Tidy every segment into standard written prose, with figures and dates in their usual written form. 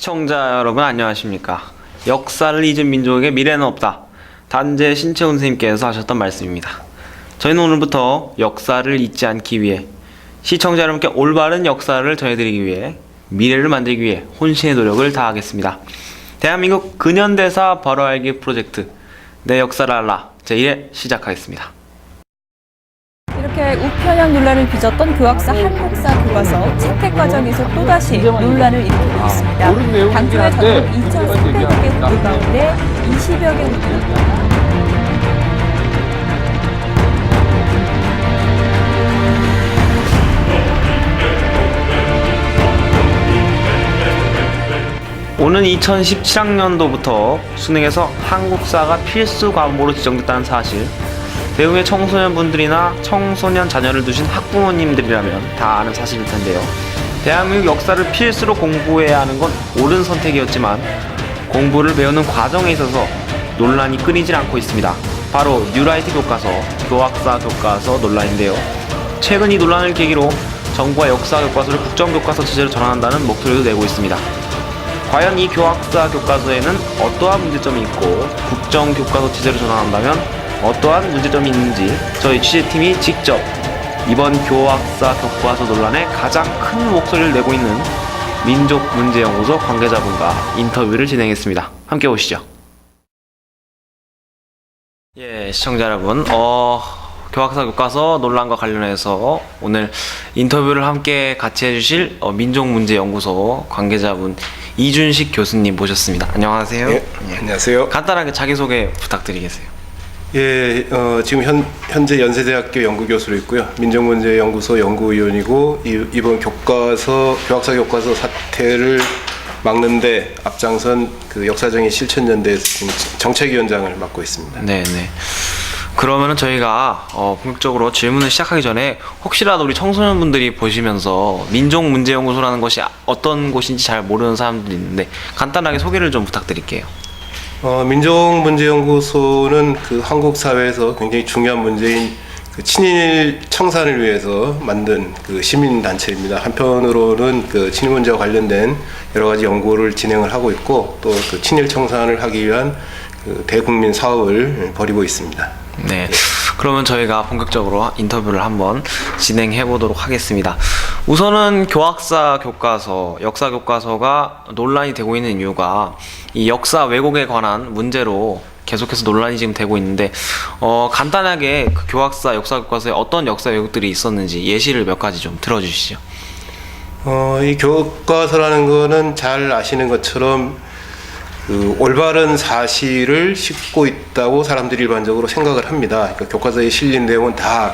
시청자 여러분 안녕하십니까. 역사를 잊은 민족에게 미래는 없다. 단재 신채훈 선생님께서 하셨던 말씀입니다. 저희는 오늘부터 역사를 잊지 않기 위해, 시청자 여러분께 올바른 역사를 전해드리기 위해, 미래를 만들기 위해 혼신의 노력을 다하겠습니다. 대한민국 근현대사 바로 알기 프로젝트 내 역사를 알라 제1회 시작하겠습니다. 이렇게 우편향 논란을 빚었던 교학사 한국사 교과서 채택 과정에서 또다시 논란을 일으키고 있습니다. 당초에 전국 2,300여 개 후보 가운데 20여 개 후보입니다. 오는 2017학년도부터 수능에서 한국사가 필수 과목으로 지정됐다는 사실, 대우의 청소년분들이나 청소년 자녀를 두신 학부모님들이라면 다 아는 사실일 텐데요. 대한민국 역사를 필수로 공부해야 하는 건 옳은 선택이었지만 공부를 배우는 과정에 있어서 논란이 끊이질 않고 있습니다. 바로 뉴라이트 교과서, 교학사 교과서 논란인데요. 최근 이 논란을 계기로 정부가 역사 교과서를 국정교과서 체제로 전환한다는 목소리도 내고 있습니다. 과연 이 교학사 교과서에는 어떠한 문제점이 있고 국정교과서 체제로 전환한다면 어떠한 문제점이 있는지 저희 취재팀이 직접 이번 교학사 교과서 논란에 가장 큰 목소리를 내고 있는 민족문제연구소 관계자분과 인터뷰를 진행했습니다. 함께 보시죠. 예, 시청자 여러분, 교학사 교과서 논란과 관련해서 오늘 인터뷰를 함께 같이 해주실 민족문제연구소 관계자분 이준식 교수님 모셨습니다. 안녕하세요. 예, 안녕하세요. 간단하게 자기소개 부탁드리겠어요. 예, 지금 현재 연세대학교 연구교수로 있고요. 민족문제연구소 연구위원이고 이번 교학사 교과서 사태를 막는데 앞장선 그 역사정의 실천연대에서 지금 정책위원장을 맡고 있습니다. 네네. 그러면은 저희가 본격적으로 질문을 시작하기 전에 혹시라도 우리 청소년분들이 보시면서 민족문제연구소라는 것이 어떤 곳인지 잘 모르는 사람들이 있는데 간단하게 소개를 좀 부탁드릴게요. 민족문제연구소는 그 한국 사회에서 굉장히 중요한 문제인 그 친일 청산을 위해서 만든 그 시민 단체입니다. 한편으로는 그 친일 문제와 관련된 여러 가지 연구를 진행을 하고 있고 또 그 친일 청산을 하기 위한 그 대국민 사업을 벌이고 있습니다. 네. 그러면 저희가 본격적으로 인터뷰를 한번 진행해 보도록 하겠습니다. 우선은 교학사 교과서, 역사 교과서가 논란이 되고 있는 이유가 이 역사 왜곡에 관한 문제로 계속해서 논란이 지금 되고 있는데 간단하게 그 교학사, 역사 교과서에 어떤 역사 왜곡들이 있었는지 예시를 몇 가지 좀 들어주시죠. 이 교과서라는 거는 잘 아시는 것처럼 그 올바른 사실을 싣고 있다고 사람들이 일반적으로 생각을 합니다. 그러니까 교과서에 실린 내용은 다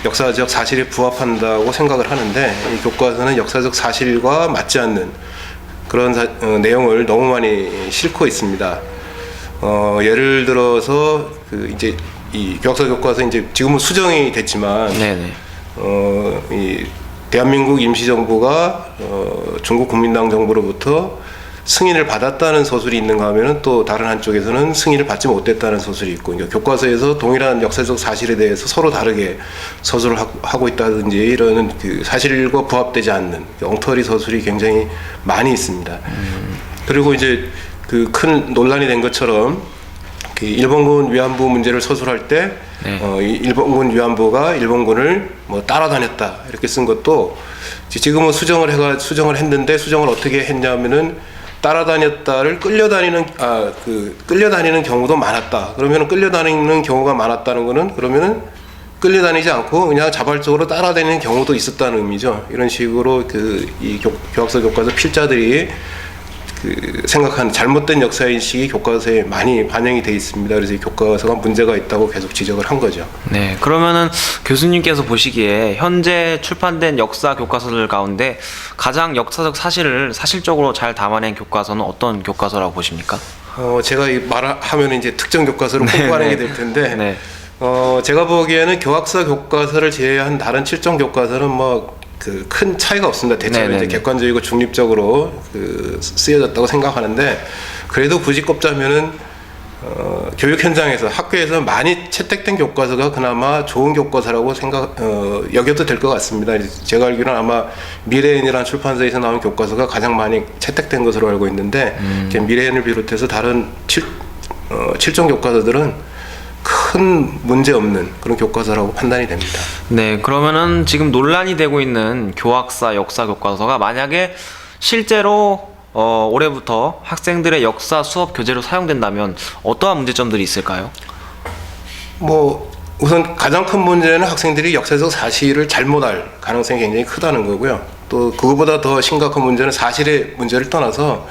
역사적 사실에 부합한다고 생각을 하는데 이 교과서는 역사적 사실과 맞지 않는 그런 내용을 너무 많이 싣고 있습니다. 예를 들어서 그 이제 이 교학서 교과서 이제 지금은 수정이 됐지만 네네. 이 대한민국 임시정부가 중국 국민당 정부로부터 승인을 받았다는 서술이 있는가 하면은 또 다른 한쪽에서는 승인을 받지 못했다는 서술이 있고, 그러니까 교과서에서 동일한 역사적 사실에 대해서 서로 다르게 서술을 하고 있다든지 이런 그 사실과 부합되지 않는 엉터리 서술이 굉장히 많이 있습니다. 그리고 이제 그 큰 논란이 된 것처럼 그 일본군 위안부 문제를 서술할 때 일본군 위안부가 일본군을 뭐 따라다녔다 이렇게 쓴 것도 지금은 수정을 했는데 수정을 어떻게 했냐면은 따라다녔다를 끌려다니는 경우도 많았다. 그러면은 끌려다니는 경우가 많았다는 거는 그러면은 끌려다니지 않고 그냥 자발적으로 따라다니는 경우도 있었다는 의미죠. 이런 식으로 이 교학서 교과서 필자들이 생각하는 잘못된 역사인식이 교과서에 많이 반영이 돼 있습니다. 그래서 이 교과서가 문제가 있다고 계속 지적을 한 거죠. 네, 그러면은 교수님께서 보시기에 현재 출판된 역사 교과서들 가운데 가장 역사적 사실을 사실적으로 잘 담아낸 교과서는 어떤 교과서라고 보십니까? 제가 말하면 이제 특정 교과서를 꼽아내게 될 텐데, 네. 제가 보기에는 교학사 교과서를 제외한 다른 7종 교과서는 큰 차이가 없습니다. 대체로 이제 객관적이고 중립적으로 쓰여졌다고 생각하는데, 그래도 굳이 꼽자면은 교육 현장에서 학교에서 많이 채택된 교과서가 그나마 좋은 교과서라고 여겨도 될 것 같습니다. 제가 알기로는 아마 미래인이라는 출판사에서 나온 교과서가 가장 많이 채택된 것으로 알고 있는데 이제 미래인을 비롯해서 다른 7종 교과서들은 큰 문제 없는 그런 교과서라고 판단이 됩니다. 네, 그러면은 지금 논란이 되고 있는 교학사 역사 교과서가 만약에 실제로 올해부터 학생들의 역사 수업 교재로 사용된다면 어떠한 문제점들이 있을까요? 뭐 우선 가장 큰 문제는 학생들이 역사적 사실을 잘못 알 가능성이 굉장히 크다는 거고요. 또 그거보다 더 심각한 문제는 사실의 문제를 떠나서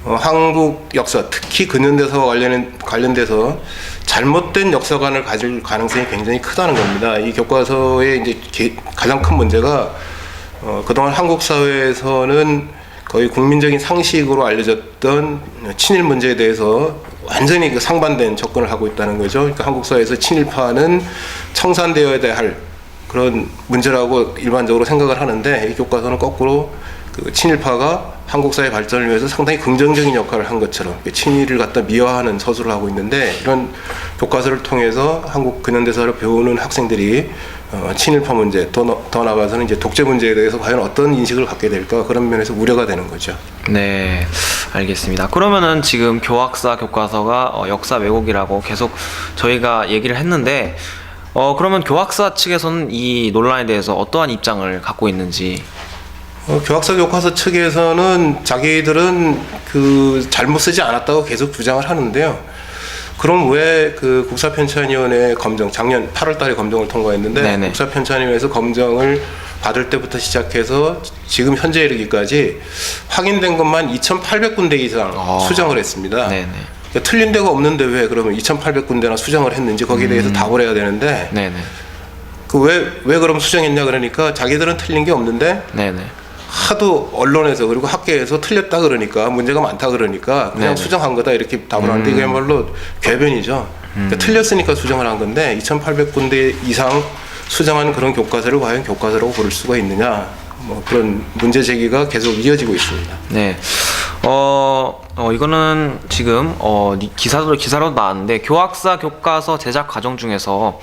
한국 역사, 특히 근현대사와 관련돼서 잘못된 역사관을 가질 가능성이 굉장히 크다는 겁니다. 이 교과서의 이제 가장 큰 문제가 그동안 한국 사회에서는 거의 국민적인 상식으로 알려졌던 친일 문제에 대해서 완전히 그 상반된 접근을 하고 있다는 거죠. 그러니까 한국 사회에서 친일파는 청산되어야 할 그런 문제라고 일반적으로 생각을 하는데 이 교과서는 거꾸로 그 친일파가 한국 사회 발전을 위해서 상당히 긍정적인 역할을 한 것처럼 친일을 갖다 미화하는 서술을 하고 있는데 이런 교과서를 통해서 한국 근현대사를 배우는 학생들이 친일파 문제 더 나아가서는 이제 독재 문제에 대해서 과연 어떤 인식을 갖게 될까 그런 면에서 우려가 되는 거죠. 네, 알겠습니다. 그러면은 지금 교학사 교과서가 역사 왜곡이라고 계속 저희가 얘기를 했는데 그러면 교학사 측에서는 이 논란에 대해서 어떠한 입장을 갖고 있는지. 교학사 교과서 측에서는 자기들은 그 잘못 쓰지 않았다고 계속 주장을 하는데요. 그럼 왜 그 국사편찬위원회 검정, 작년 8월달에 검정을 통과했는데 네네. 국사편찬위원회에서 검정을 받을 때부터 시작해서 지금 현재 이르기까지 확인된 것만 2,800군데 이상 수정을 했습니다. 네네. 그러니까 틀린 데가 없는데 왜 그러면 2,800군데나 수정을 했는지 거기에 대해서 답을 해야 되는데 네네. 그 왜 그럼 수정했냐 그러니까 자기들은 틀린 게 없는데 네네. 하도 언론에서 그리고 학계에서 틀렸다 그러니까 문제가 많다 그러니까 그냥 네네. 수정한 거다 이렇게 답을 하는데 그야말로 궤변이죠. 그러니까 틀렸으니까 수정을 한 건데 2,800군데 이상 수정한 그런 교과서를 과연 교과서라고 부를 수가 있느냐 뭐 그런 문제 제기가 계속 이어지고 있습니다. 네. 이거는 지금 기사로 나왔는데 교학사 교과서 제작 과정 중에서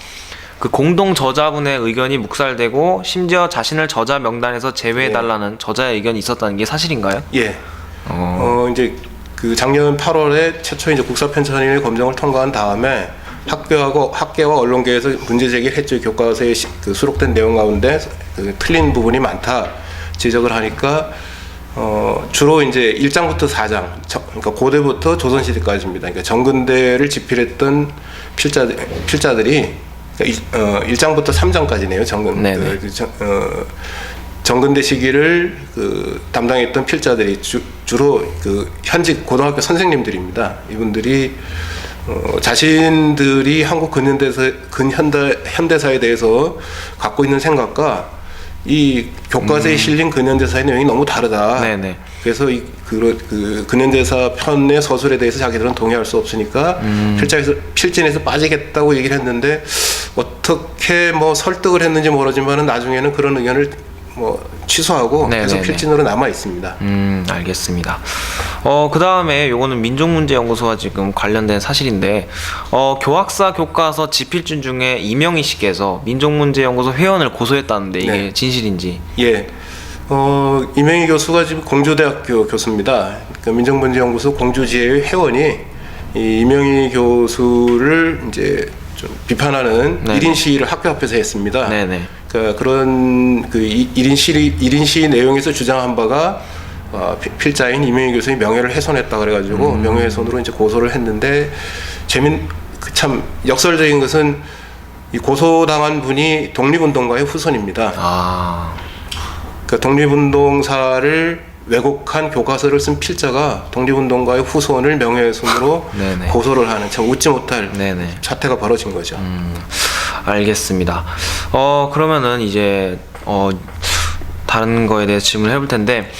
그 공동 저자분의 의견이 묵살되고 심지어 자신을 저자 명단에서 제외해달라는 저자의 의견이 있었다는 게 사실인가요? 예. 이제 그 작년 8월에 최초 이제 국사편찬위원회 검정을 통과한 다음에 학계와 언론계에서 문제 제기를 했죠. 교과서에 그 수록된 내용 가운데 그 틀린 부분이 많다 지적을 하니까 주로 이제 1장부터 4장, 그러니까 고대부터 조선시대까지입니다. 그러니까 정근대를 집필했던 필자들이 1장부터 3장까지네요. 정근대 시기를 그 담당했던 필자들이 주로 그 현직 고등학교 선생님들입니다. 이분들이 자신들이 한국 현대사에 대해서 갖고 있는 생각과 이 교과서에 실린 근현대사의 내용이 너무 다르다. 네네. 그래서 그 근현대사 편의 서술에 대해서 자기들은 동의할 수 없으니까 필진에서 빠지겠다고 얘기를 했는데 어떻게 뭐 설득을 했는지 모르지만은 나중에는 그런 의견을 뭐 취소하고 계속 필진으로 남아 있습니다. 알겠습니다. 그 다음에 요거는 민족문제연구소와 지금 관련된 사실인데, 교학사 교과서 집필진 중에 이명희 씨께서 민족문제연구소 회원을 고소했다는데 이게 네. 진실인지? 예. 이명희 교수가 지금 공주대학교 교수입니다. 그러니까 민족문제연구소 공주지회의 회원이 이 이명희 교수를 이제 좀 비판하는 네네. 1인 시위를 학교 앞에서 했습니다. 네네. 그러니까 그런 그 1인 시위 내용에서 주장한 바가 필자인 이명희 교수의 명예를 훼손했다 그래가지고 명예훼손으로 이제 고소를 했는데 참 역설적인 것은 이 고소당한 분이 독립운동가의 후손입니다. 그러니까 독립운동사를 왜곡한 교과서를 쓴 필자가 독립운동가의 후손을 명예훼손으로 네네. 고소를 하는 참 웃지 못할 네네. 사태가 벌어진 거죠. 알겠습니다. 그러면은 이제 다른 거에 대해서 질문을 해볼 텐데,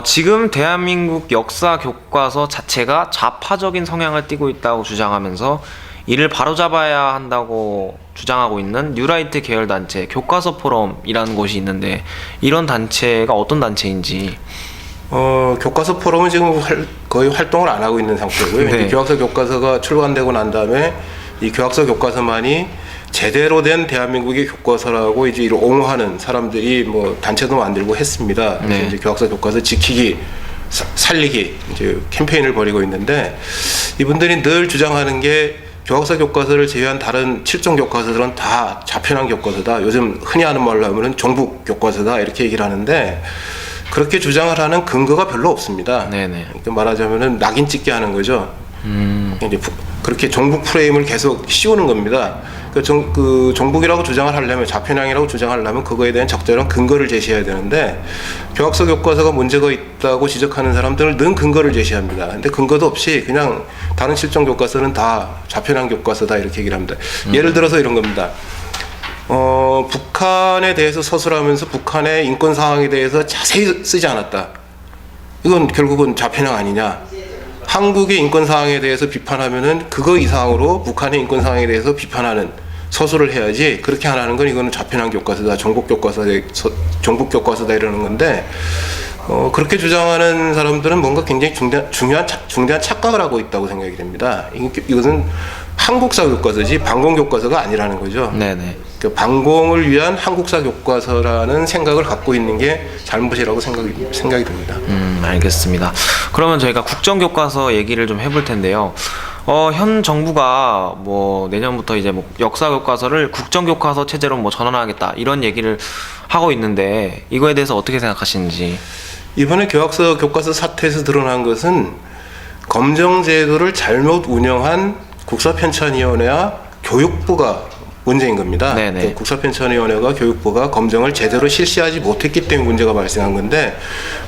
지금 대한민국 역사 교과서 자체가 좌파적인 성향을 띠고 있다고 주장하면서 이를 바로잡아야 한다고 주장하고 있는 뉴라이트 계열 단체 교과서 포럼이라는 곳이 있는데 이런 단체가 어떤 단체인지? 교과서 포럼은 지금 거의 활동을 안 하고 있는 상태고요. 네. 이 교학서 교과서가 출간되고 난 다음에 이 교학서 교과서만이 제대로 된 대한민국의 교과서라고 이제 이를 옹호하는 사람들이 뭐 단체도 만들고 했습니다. 그래서 네. 이제 교학서 교과서 지키기, 살리기 이제 캠페인을 벌이고 있는데 이분들이 늘 주장하는 게 교학서 교과서를 제외한 다른 7종 교과서들은 다 좌편한 교과서다. 요즘 흔히 하는 말로 하면은 종북 교과서다 이렇게 얘기를 하는데 그렇게 주장을 하는 근거가 별로 없습니다. 네네. 그러니까 말하자면은 낙인 찍게 하는 거죠. 이제 그렇게 종북 프레임을 계속 씌우는 겁니다. 그 종북이라고 주장을 하려면 좌편향이라고 주장하려면 그거에 대한 적절한 근거를 제시해야 되는데 교학서 교과서가 문제가 있다고 지적하는 사람들은 늘 근거를 제시합니다. 근데 근거도 없이 그냥 다른 실종 교과서는 다 좌편향 교과서다 이렇게 얘기를 합니다. 예를 들어서 이런 겁니다. 북한에 대해서 서술하면서 북한의 인권 상황에 대해서 자세히 쓰지 않았다. 이건 결국은 좌편향 아니냐. 한국의 인권 상황에 대해서 비판하면은 그거 이상으로 북한의 인권 상황에 대해서 비판하는 서술을 해야지 그렇게 안 하는 건 이거는 좌편향 교과서다, 종북 교과서다 이러는 건데 그렇게 주장하는 사람들은 뭔가 굉장히 중대한 착각을 하고 있다고 생각이 됩니다. 이것은 한국사 교과서지 방공 교과서가 아니라는 거죠. 네네. 그 방공을 위한 한국사 교과서라는 생각을 갖고 있는 게 잘못이라고 생각이 듭니다. 알겠습니다. 그러면 저희가 국정교과서 얘기를 좀 해볼 텐데요. 현 정부가 뭐 내년부터 이제 뭐 역사 교과서를 국정교과서 체제로 뭐 전환하겠다 이런 얘기를 하고 있는데 이거에 대해서 어떻게 생각하시는지. 이번에 교학서 교과서 사태에서 드러난 것은 검정제도를 잘못 운영한 국사편찬위원회와 교육부가 문제인 겁니다. 네네. 국사편찬위원회가 교육부가 검정을 제대로 실시하지 못했기 때문에 문제가 발생한 건데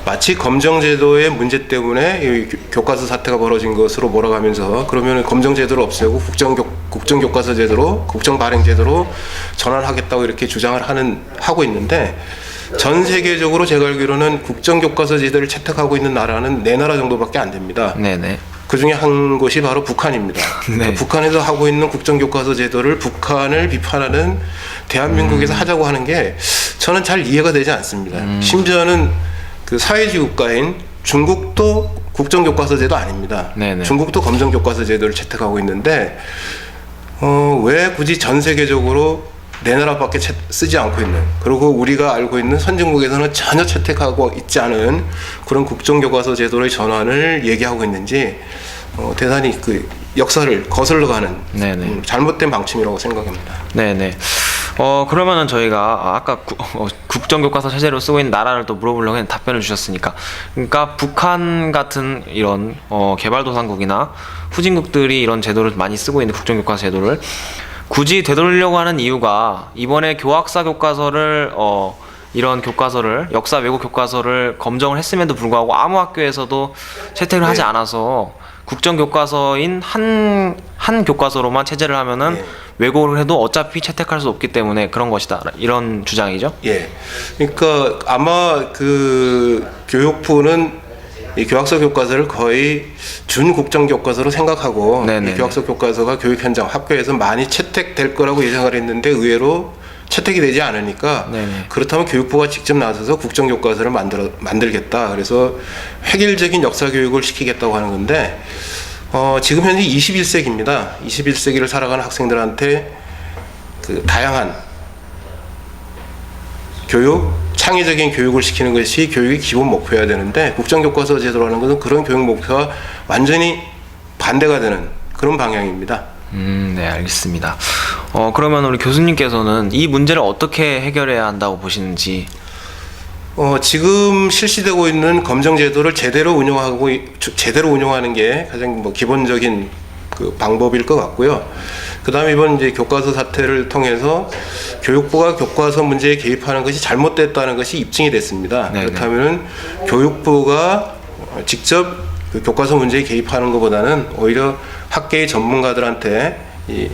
마치 검정제도의 문제 때문에 이 교과서 사태가 벌어진 것으로 몰아가면서 그러면 검정제도를 없애고 국정교과서 제도로 국정발행제도로 전환하겠다고 이렇게 주장을 하고 있는데 전 세계적으로 제가 알기로는 국정교과서 제도를 채택하고 있는 나라는 4나라 정도밖에 안 됩니다. 네네. 그 중에 한 곳이 바로 북한입니다. 네. 그러니까 북한에서 하고 있는 국정교과서 제도를 북한을 비판하는 대한민국에서 하자고 하는 게 저는 잘 이해가 되지 않습니다. 심지어는 그 사회주의 국가인 중국도 국정교과서 제도 아닙니다. 네네. 중국도 검정교과서 제도를 채택하고 있는데 왜 굳이 전 세계적으로 4나라밖에 쓰지 않고 있는, 그리고 우리가 알고 있는 선진국에서는 전혀 채택하고 있지 않은 그런 국정교과서 제도의 전환을 얘기하고 있는지 대단히 그 역사를 거슬러가는 네네. 잘못된 방침이라고 생각합니다. 네네. 그러면은 저희가 아까 국정교과서 체제로 쓰고 있는 나라를 또 물어보려고 했는데 답변을 주셨으니까, 그러니까 북한 같은 이런 개발도상국이나 후진국들이 이런 제도를 많이 쓰고 있는 국정교과서 제도를 굳이 되돌리려고 하는 이유가 이번에 교학사 교과서를 이런 교과서를 역사 왜곡 교과서를 검정을 했음에도 불구하고 아무 학교에서도 채택을 하지 않아서 국정 교과서인 한 교과서로만 체제를 하면은 네. 왜곡을 해도 어차피 채택할 수 없기 때문에 그런 것이다, 이런 주장이죠. 예. 그러니까 아마 그 교육부는 이 교학서 교과서를 거의 준국정 교과서로 생각하고 이 교학서 교과서가 교육 현장 학교에서 많이 채택될 거라고 예상을 했는데 의외로 채택이 되지 않으니까 네네. 그렇다면 교육부가 직접 나서서 국정 교과서를 만들겠다. 그래서 획일적인 역사 교육을 시키겠다고 하는 건데 지금 현재 21세기입니다. 21세기를 살아가는 학생들한테 그 다양한 교육, 창의적인 교육을 시키는 것이 교육의 기본 목표여야 되는데 국정교과서 제도라는 것은 그런 교육 목표와 완전히 반대가 되는 그런 방향입니다. 네, 알겠습니다. 그러면 우리 교수님께서는 이 문제를 어떻게 해결해야 한다고 보시는지. 지금 실시되고 있는 검정 제도를 제대로 운영하는 게 가장 뭐 기본적인 그 방법일 것 같고요. 그다음에 이번 이제 교과서 사태를 통해서 교육부가 교과서 문제에 개입하는 것이 잘못됐다는 것이 입증이 됐습니다. 네네. 그렇다면은 교육부가 직접 그 교과서 문제에 개입하는 것보다는 오히려 학계의 전문가들한테 이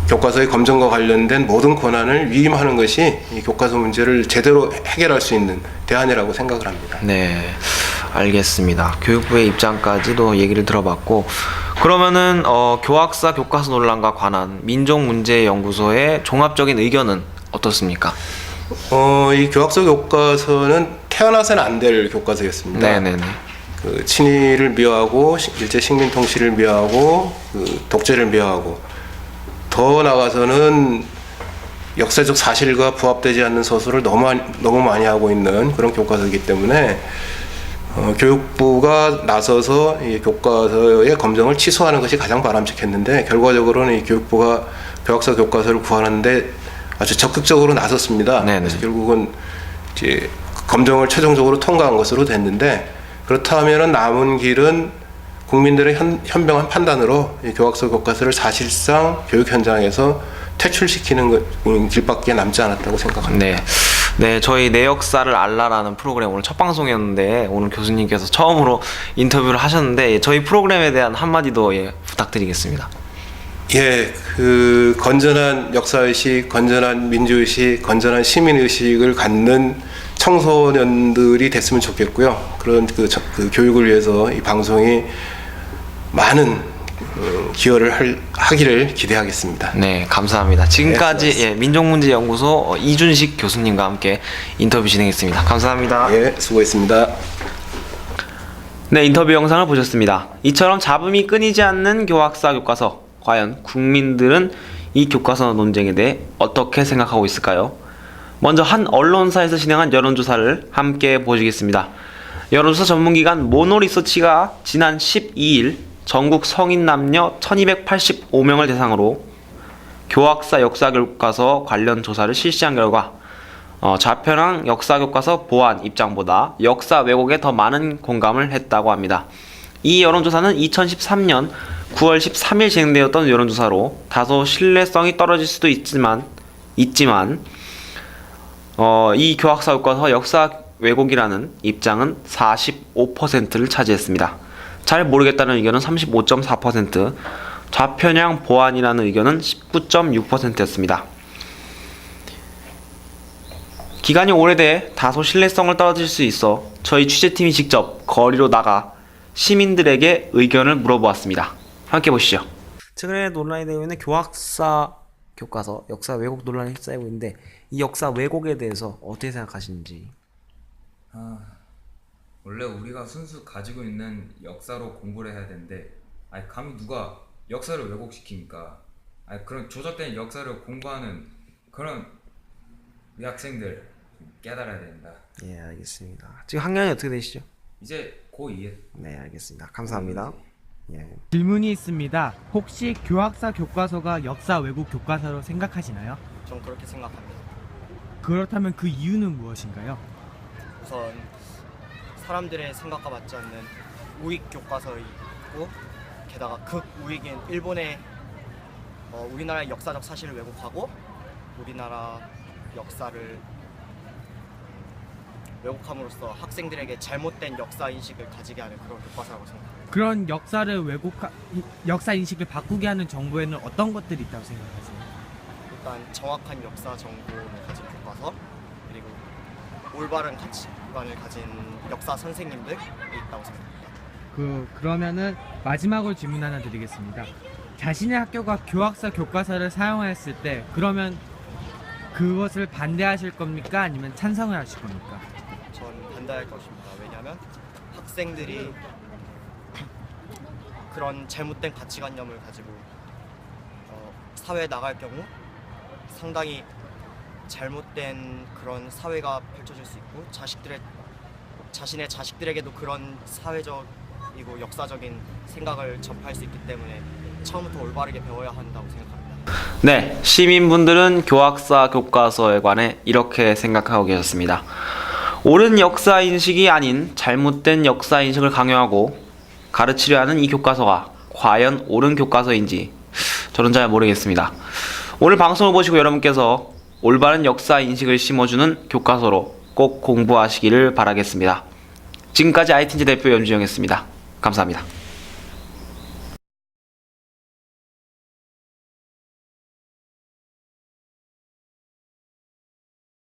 교과서의 검정과 관련된 모든 권한을 위임하는 것이 이 교과서 문제를 제대로 해결할 수 있는 대안이라고 생각을 합니다. 네, 알겠습니다. 교육부의 입장까지도 얘기를 들어봤고, 그러면은 교학사 교과서 논란과 관한 민족문제연구소의 종합적인 의견은 어떻습니까? 이 교학서 교과서는 태어나서는 안 될 교과서였습니다. 네네네. 그 친일을 미화하고 일제 식민 통치를 미화하고 그 독재를 미화하고 더 나아가서는 역사적 사실과 부합되지 않는 서술을 너무 많이 하고 있는 그런 교과서이기 때문에 교육부가 나서서 이 교과서의 검정을 취소하는 것이 가장 바람직했는데 결과적으로는 이 교육부가 교학사 교과서를 구하는데 아주 적극적으로 나섰습니다. 네네. 그래서 결국은 이제 검정을 최종적으로 통과한 것으로 됐는데 그렇다면은 남은 길은 국민들의 현명한 판단으로 이 교학서 교과서를 사실상 교육 현장에서 퇴출시키는 길밖에 남지 않았다고 생각합니다. 네. 네, 저희 내 역사를 알라라는 프로그램 오늘 첫 방송이었는데 오늘 교수님께서 처음으로 인터뷰를 하셨는데 저희 프로그램에 대한 한마디도 부탁드리겠습니다. 예, 그 건전한 역사의식, 건전한 민주의식, 건전한 시민의식을 갖는 청소년들이 됐으면 좋겠고요. 그런 그 교육을 위해서 이 방송이 많은 기여를 하기를 기대하겠습니다. 네, 감사합니다. 지금까지 네, 민족문제연구소 이준식 교수님과 함께 인터뷰 진행했습니다. 감사합니다. 예, 수고했습니다. 네, 인터뷰 영상을 보셨습니다. 이처럼 잡음이 끊이지 않는 교학사 교과서. 과연 국민들은 이 교과서 논쟁에 대해 어떻게 생각하고 있을까요? 먼저 한 언론사에서 진행한 여론조사를 함께 보시겠습니다. 여론조사 전문기관 모노리서치가 지난 12일 전국 성인 남녀 1285명을 대상으로 교학사 역사교과서 관련 조사를 실시한 결과 좌편향 역사교과서 보완 입장보다 역사 왜곡에 더 많은 공감을 했다고 합니다. 이 여론조사는 2013년 9월 13일 진행되었던 여론조사로 다소 신뢰성이 떨어질 수도 있지만 이 교학사 교과서 역사 왜곡이라는 입장은 45%를 차지했습니다. 잘 모르겠다는 의견은 35.4%, 좌편향 보완이라는 의견은 19.6%였습니다. 기간이 오래돼 다소 신뢰성을 떨어질 수 있어 저희 취재팀이 직접 거리로 나가 시민들에게 의견을 물어보았습니다. 함께 보시죠. 최근에 논란이 되고 있는 교학사 교과서 역사 왜곡 논란이 휩싸이고 있는데 이 역사 왜곡에 대해서 어떻게 생각하시는지. 원래 우리가 순수 가지고 있는 역사로 공부를 해야 되는데 감히 누가 역사를 왜곡시키니까 그런 조작된 역사를 공부하는 그런 우리 학생들 좀 깨달아야 된다. 예, 알겠습니다. 지금 학년이 어떻게 되시죠? 이제 고2에. 네, 알겠습니다. 감사합니다. 예. 질문이 있습니다. 혹시 교학사 교과서가 역사 왜곡 교과서로 생각하시나요? 전 그렇게 생각합니다. 그렇다면 그 이유는 무엇인가요? 우선 사람들의 생각과 맞지 않는 우익 교과서이고 게다가 극우익인 일본의 우리나라의 역사적 사실을 왜곡하고 우리나라 역사를 왜곡함으로써 학생들에게 잘못된 역사 인식을 가지게 하는 그런 교과서라고 생각합니다. 그런 역사 인식을 바꾸게 하는 정보에는 어떤 것들이 있다고 생각하세요? 일단 정확한 역사 정보를 가진 교과서, 그리고 올바른 가치관을 가진 역사 선생님들이 있다고 생각합니다. 그러면은 마지막으로 질문 하나 드리겠습니다. 자신의 학교가 교학사 교과서를 사용하였을 때 그러면 그것을 반대하실 겁니까? 아니면 찬성을 하실 겁니까? 전 반대할 것입니다. 왜냐하면 학생들이 그런 잘못된 가치관념을 가지고 사회에 나갈 경우 상당히 잘못된 그런 사회가 펼쳐질 수 있고 자신의 자식들에게도 그런 사회적이고 역사적인 생각을 접할 수 있기 때문에 처음부터 올바르게 배워야 한다고 생각합니다. 네, 시민분들은 교학사 교과서에 관해 이렇게 생각하고 계셨습니다. 옳은 역사 인식이 아닌 잘못된 역사 인식을 강요하고 가르치려 하는 이 교과서가 과연 옳은 교과서인지 저는 잘 모르겠습니다. 오늘 방송을 보시고 여러분께서 올바른 역사 인식을 심어주는 교과서로 꼭 공부하시기를 바라겠습니다. 지금까지 ITNJ 대표 연주영이었습니다. 감사합니다.